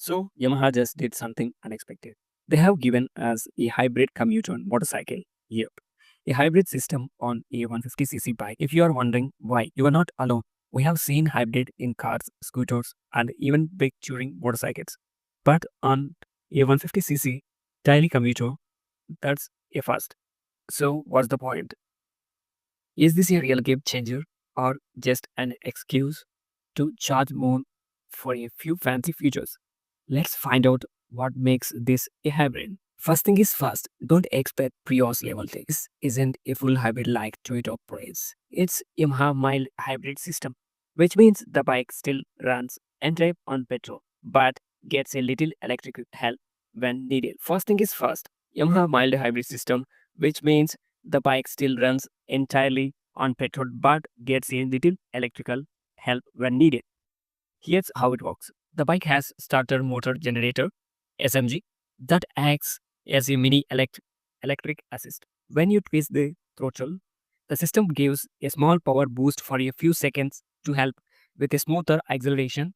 So Yamaha just did something unexpected. They have given us a hybrid commuter motorcycle. Yep, a hybrid system on a 150cc bike. If you are wondering why, you are not alone. We have seen hybrid in cars, scooters, and even big touring motorcycles. But on a 150cc daily commuter, that's a first. So what's the point? Is this a real game changer or just an excuse to charge more for a few fancy features? Let's find out what makes this a hybrid. First thing is first, don't expect Prius level tech. This isn't a full hybrid like Toyota operates. It's Yamaha mild hybrid system, which means the bike still runs and drive on petrol, but gets a little electric help when needed. First thing is first, Yamaha mild hybrid system, which means the bike still runs entirely on petrol but gets a little electrical help when needed. Here's how it works. The bike has starter motor generator SMG that acts as a mini electric assist. When you twist the throttle, the system gives a small power boost for a few seconds to help with a smoother acceleration.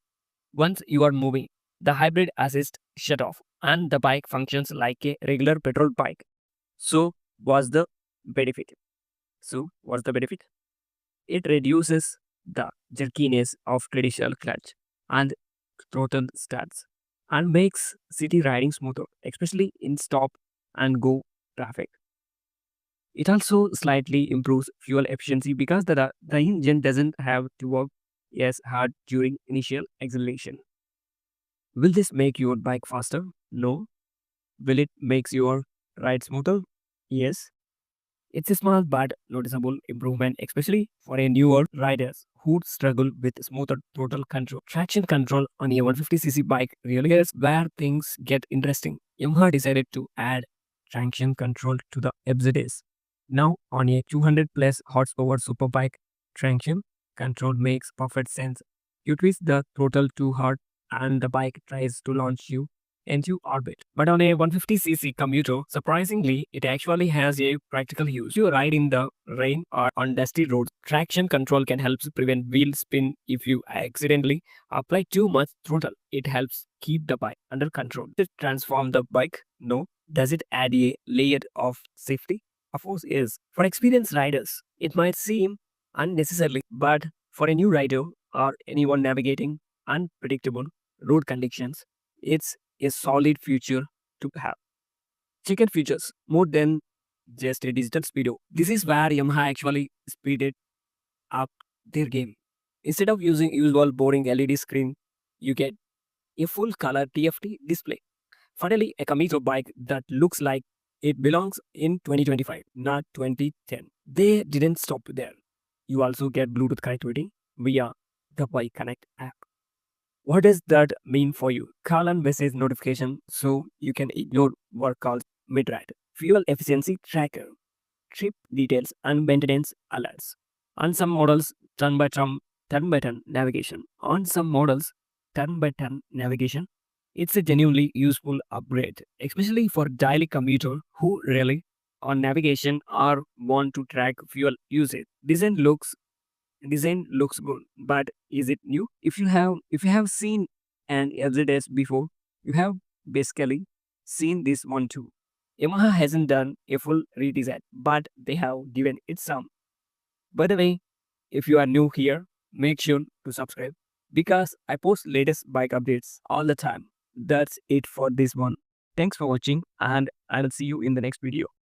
Once you are moving, the hybrid assist shut off and the bike functions like a regular petrol bike. So, what's the benefit? What's the benefit? It reduces the jerkiness of traditional clutch and throttle starts and makes city riding smoother, especially in stop and go traffic. It also slightly improves fuel efficiency because the engine doesn't have to work as hard during initial acceleration. Will this make your bike faster? No. Will it make your ride smoother? Yes. It's a small but noticeable improvement, especially for a newer riders who struggle with smoother throttle control. Traction control on a 150cc bike really is where things get interesting. Yamaha decided to add traction control to the FZ-S. Now, on a 200 plus horsepower superbike, traction control makes perfect sense. You twist the throttle too hard and the bike tries to launch you into orbit. But on a 150cc commuter, surprisingly, it actually has a practical use. You ride in the rain or on dusty roads, traction control can help prevent wheel spin if you accidentally apply too much throttle. It helps keep the bike under control. Does it transform the bike? No. Does it add a layer of safety? Of course, yes. For experienced riders, it might seem unnecessarily, but for a new rider or anyone navigating unpredictable road conditions, it's a solid feature to have. Check features more than just a digital speedo. This is where Yamaha actually speeded up their game. Instead of using usual boring LED screen, you get a full color TFT display. Finally, a commuter bike that looks like it belongs in 2025, not 2010. They didn't stop there. You also get Bluetooth connectivity via the Bike Connect app. What does that mean for you? Call and message notification so you can ignore work calls mid-ride. Fuel efficiency tracker, trip details and maintenance alerts. On some models, turn-by-turn navigation. On some models, turn-by-turn navigation. It's a genuinely useful upgrade, especially for daily commuter who rely on navigation or want to track fuel usage. Design looks good, but is it new? If you have seen an FZ-S before, you have basically seen this one too. Yamaha hasn't done a full redesign, but they have given it some. By the way, if you are new here, make sure to subscribe because I post latest bike updates all the time. That's it for this one. Thanks for watching and I'll see you in the next video.